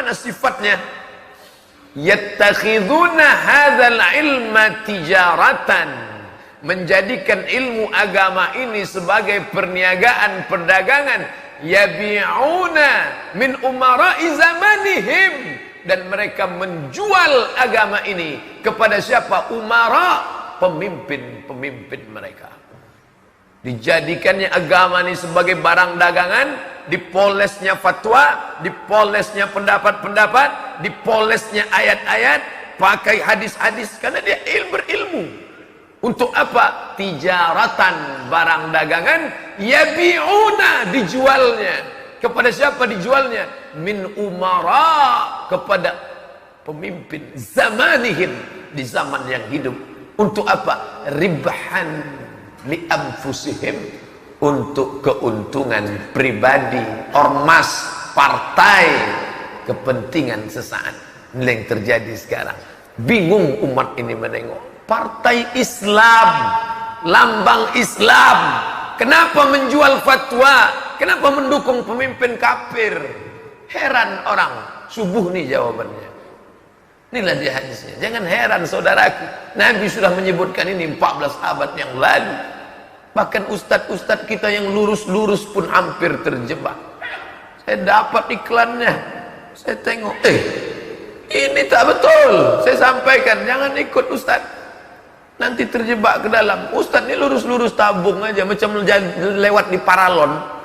Bagaimana sifatnya? Yattakhiduna hadzal ilma tijaratan, menjadikan ilmu agama ini sebagai perniagaan, perdagangan. Yabi'una min umara'i zamanihim, dan mereka menjual agama ini kepada siapa? Umara, pemimpin-pemimpin mereka. Dijadikannya agama ini sebagai barang dagangan, dipolesnya fatwa, dipolesnya pendapat-pendapat, dipolesnya ayat-ayat, pakai hadis-hadis, karena dia berilmu. Untuk apa? Tijaratan, barang dagangan. Yabi'una, dijualnya. Kepada siapa dijualnya? Min umara, kepada pemimpin zamanihim, di zaman yang hidup. Untuk apa? Ribhan li anfusihim, untuk keuntungan pribadi, ormas, partai, kepentingan sesaat. Ini yang terjadi sekarang. Bingung umat ini menengok. Partai Islam, lambang Islam, kenapa menjual fatwa? Kenapa mendukung pemimpin kafir? Heran orang. Subuh nih jawabannya. Inilah dia hadisnya. Jangan heran saudaraku, Nabi sudah menyebutkan ini 14 abad yang lalu. Bahkan ustadz-ustadz kita yang lurus-lurus pun hampir terjebak. Saya dapat iklannya, saya tengok, ini tak betul. Saya sampaikan, jangan ikut ustadz, nanti terjebak ke dalam. Ustadz ini lurus-lurus tabung aja, macam lewat di paralon.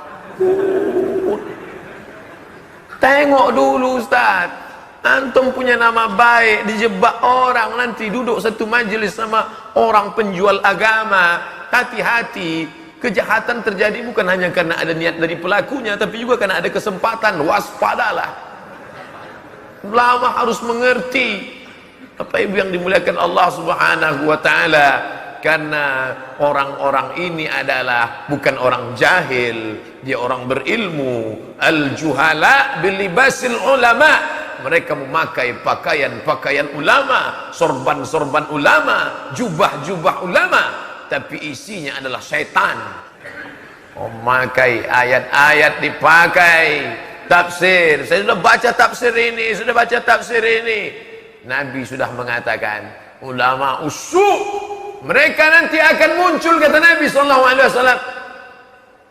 Tengok dulu ustadz, antum punya nama baik, dijebak orang, nanti duduk satu majelis sama orang penjual agama. Hati-hati, kejahatan terjadi bukan hanya karena ada niat dari pelakunya, tapi juga karena ada kesempatan. Waspadalah. Ulama harus mengerti. Bapak Ibu yang dimuliakan Allah Subhanahu wa taala, karena orang-orang ini adalah bukan orang jahil, dia orang berilmu. Al-juhala bilibasil ulama, mereka memakai pakaian-pakaian ulama, sorban-sorban ulama, jubah-jubah ulama, tapi isinya adalah syaitan. Memakai ayat-ayat, dipakai tafsir. Saya sudah baca tafsir ini, sudah baca tafsir ini. Nabi sudah mengatakan, ulama usu', mereka nanti akan muncul, kata Nabi SAW,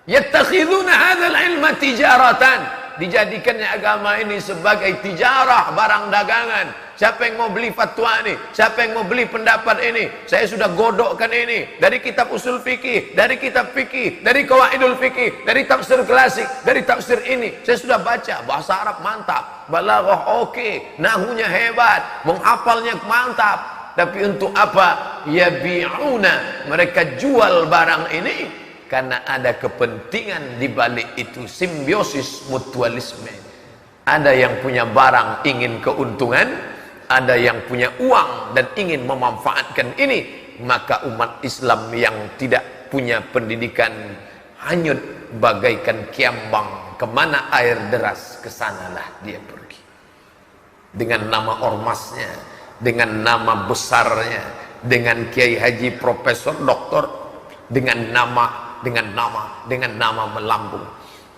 yattakhiduna hadzal ilma tijaratan, dijadikannya agama ini sebagai tijarah, barang dagangan. Siapa yang mau beli fatwa ini? Siapa yang mau beli pendapat ini? Saya sudah godokkan ini dari kitab usul fikih, dari kitab fikih, dari qawaidul fikih, dari tafsir klasik, dari tafsir ini. Saya sudah baca, bahasa Arab mantap, balaghah oke, nahunya hebat, menghafalnya mantap. Tapi untuk apa? Yabi'una, mereka jual barang ini karena ada kepentingan di balik itu, simbiosis mutualisme. Ada yang punya barang ingin keuntungan, ada yang punya uang dan ingin memanfaatkan ini. Maka umat Islam yang tidak punya pendidikan hanyut bagaikan kiambang. Kemana air deras, kesanalah dia pergi. Dengan nama ormasnya, dengan nama besarnya, dengan kiai haji, profesor, doktor, dengan nama melambung.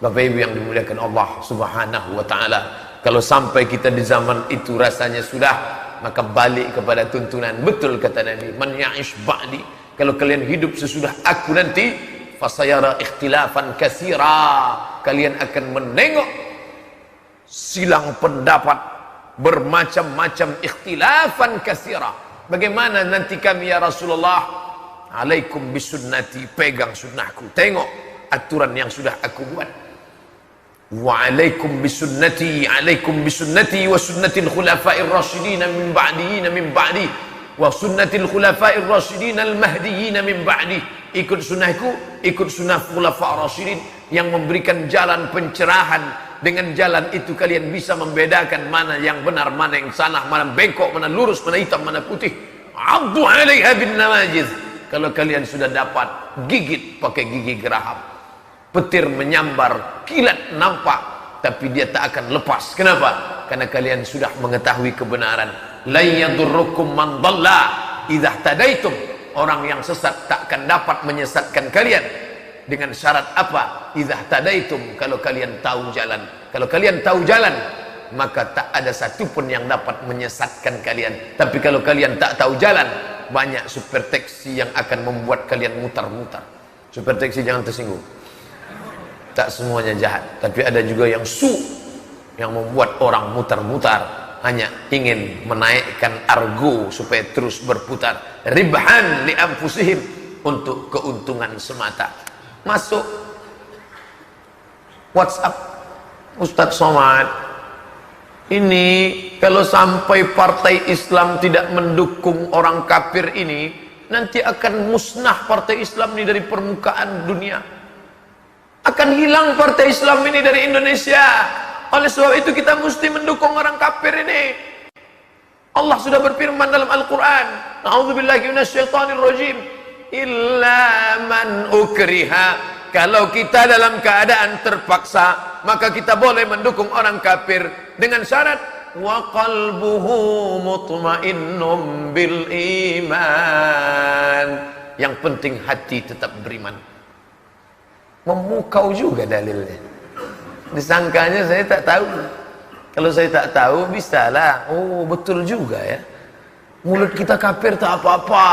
Bapak Ibu yang dimuliakan Allah Subhanahu wa taala, kalau sampai kita di zaman itu rasanya sudah, maka balik kepada tuntunan. Betul kata Nabi, man ya'ish ba'di, kalau kalian hidup sesudah aku nanti, fasayara ikhtilafan katsira, kalian akan menengok silang pendapat, bermacam-macam ikhtilafan katsira. Bagaimana nanti kami ya Rasulullah? Alaikum bisunnati, pegang sunnahku, tengok aturan yang sudah aku buat. Wa alaikum bisunnati, alaikum bisunnati wa sunnatil khulafa'ir rasyidin min ba'di wa sunnatil khulafa'ir rasyidin al mahdiyyin min ba'di. Ikut sunnahku, ikut sunnah khulafa' rasyidin yang memberikan jalan pencerahan. Dengan jalan itu kalian bisa membedakan mana yang benar, mana yang salah, mana bengkok, mana lurus, mana hitam, mana putih. Abdu 'alaiha bin nawajiz. Kalau kalian sudah dapat, gigit pakai gigi geraham. Petir menyambar, kilat nampak, tapi dia tak akan lepas. Kenapa? Karena kalian sudah mengetahui kebenaran. La yadurrukum man dhalla idza tadaitum. Orang yang sesat tak akan dapat menyesatkan kalian. Dengan syarat apa? Idza tadaitum, kalau kalian tahu jalan. Kalau kalian tahu jalan, maka tak ada satupun yang dapat menyesatkan kalian. Tapi kalau kalian tak tahu jalan, banyak super taksi yang akan membuat kalian mutar-mutar. Super taksi jangan tersinggung. Tak semuanya jahat, tapi ada juga yang yang membuat orang mutar-mutar, hanya ingin menaikkan argo supaya terus berputar. Ribhan li anfusihim, untuk keuntungan semata. Masuk WhatsApp, Ustadz Somad, ini kalau sampai partai Islam tidak mendukung orang kafir ini, nanti akan musnah partai Islam ini dari permukaan dunia. Akan hilang partai Islam ini dari Indonesia. Oleh sebab itu kita mesti mendukung orang kafir ini. Allah sudah berfirman dalam Al-Quran, A'udzubillahi minasyaitonirrajim, illa man ukriha. Kalau kita dalam keadaan terpaksa, maka kita boleh mendukung orang kafir dengan syarat wa qalbuhu mutmainnum bil iman. Yang penting hati tetap beriman. Memukau juga dalilnya. Disangkanya saya tak tahu. Kalau saya tak tahu, bisalah. Oh, betul juga ya. Mulut kita kafir tak apa-apa,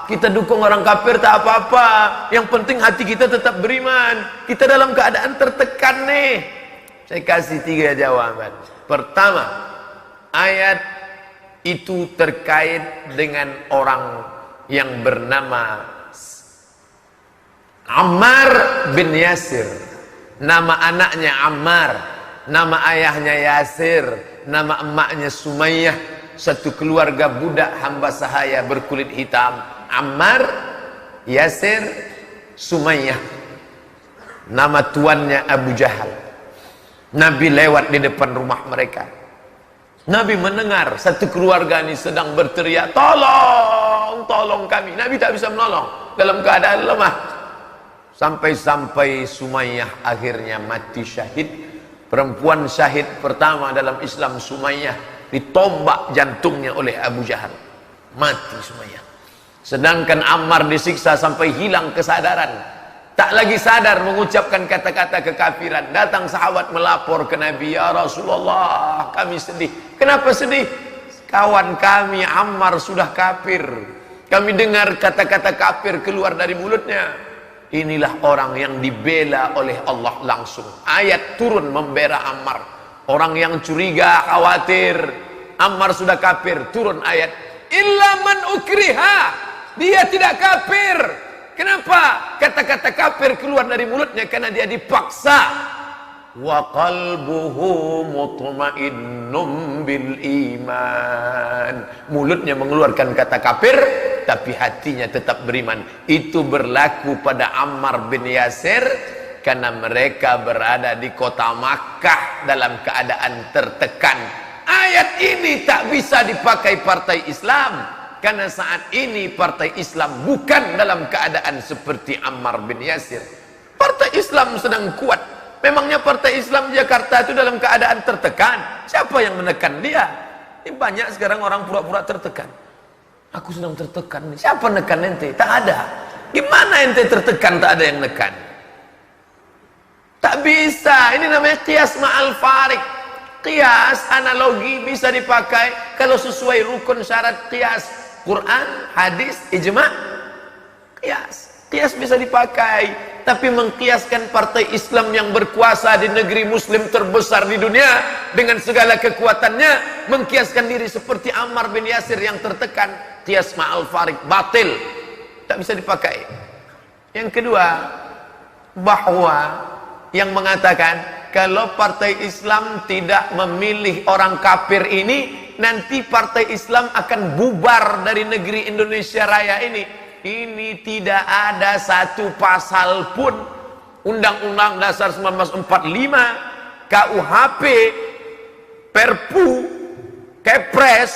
kita dukung orang kafir tak apa-apa. Yang penting hati kita tetap beriman. Kita dalam keadaan tertekan nih. Saya kasih 3 jawaban. Pertama, ayat itu terkait dengan orang yang bernama Ammar bin Yasir. Nama anaknya Ammar, nama ayahnya Yasir, nama emaknya Sumayyah. Satu keluarga budak hamba sahaya berkulit hitam. Ammar, Yasir, Sumayyah. Nama tuannya Abu Jahal. Nabi lewat di depan rumah mereka. Nabi mendengar satu keluarga ini sedang berteriak, tolong, tolong kami. Nabi tak bisa menolong dalam keadaan lemah. Sampai-sampai Sumayyah akhirnya mati syahid. Perempuan syahid pertama dalam Islam, Sumayyah, ditombak jantungnya oleh Abu Jahal. Mati Sumayyah. Sedangkan Ammar disiksa sampai hilang kesadaran. Tak lagi sadar mengucapkan kata-kata kekafiran. Datang sahabat melapor ke Nabi, ya Rasulullah, kami sedih. Kenapa sedih? Kawan kami Ammar sudah kafir. Kami dengar kata-kata kafir keluar dari mulutnya. Inilah orang yang dibela oleh Allah langsung. Ayat turun membela Ammar. Orang yang curiga, khawatir Ammar sudah kafir, turun ayat illa man ukriha. Dia tidak kafir. Kenapa? Kata-kata kafir keluar dari mulutnya karena dia dipaksa. Wa qalbuhu mutmainnum bil iman. Mulutnya mengeluarkan kata kafir, tapi hatinya tetap beriman. Itu berlaku pada Ammar bin Yasir karena mereka berada di kota Makkah dalam keadaan tertekan. Ayat ini tak bisa dipakai partai Islam karena saat ini partai Islam bukan dalam keadaan seperti Ammar bin Yasir. Partai Islam sedang kuat. Memangnya partai Islam Jakarta itu dalam keadaan tertekan? Siapa yang menekan dia? Ini banyak sekarang orang pura-pura tertekan. Aku sedang tertekan nih. Siapa nekan ente? Tak ada. Gimana ente tertekan tak ada yang nekan? Tak bisa. Ini namanya qiyas ma'al farik. Qiyas, analogi bisa dipakai kalau sesuai rukun syarat qiyas. Quran, hadis, ijma', qiyas. Qiyas bisa dipakai. Tapi mengkiaskan partai Islam yang berkuasa di negeri muslim terbesar di dunia dengan segala kekuatannya, mengkiaskan diri seperti Ammar bin Yasir yang tertekan, qiyas ma'al farik, batil, tak bisa dipakai. Yang kedua, bahwa yang mengatakan kalau partai Islam tidak memilih orang kafir ini, nanti partai Islam akan bubar dari negeri Indonesia Raya ini. Ini tidak ada satu pasal pun Undang-Undang Dasar 1945, KUHP, Perpu, Kepres,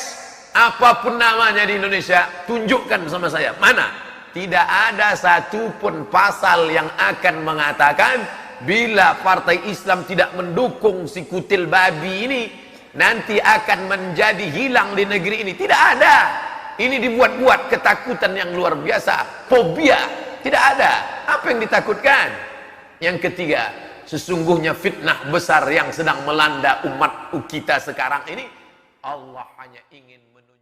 apapun namanya di Indonesia, tunjukkan sama saya. Mana? Tidak ada satu pun pasal yang akan mengatakan bila partai Islam tidak mendukung si kutil babi ini, nanti akan menjadi hilang di negeri ini. Tidak ada. Ini dibuat-buat ketakutan yang luar biasa, fobia. Tidak ada. Apa yang ditakutkan? Yang ketiga, sesungguhnya fitnah besar yang sedang melanda umat kita sekarang ini, Allah hanya ingin menunjukkan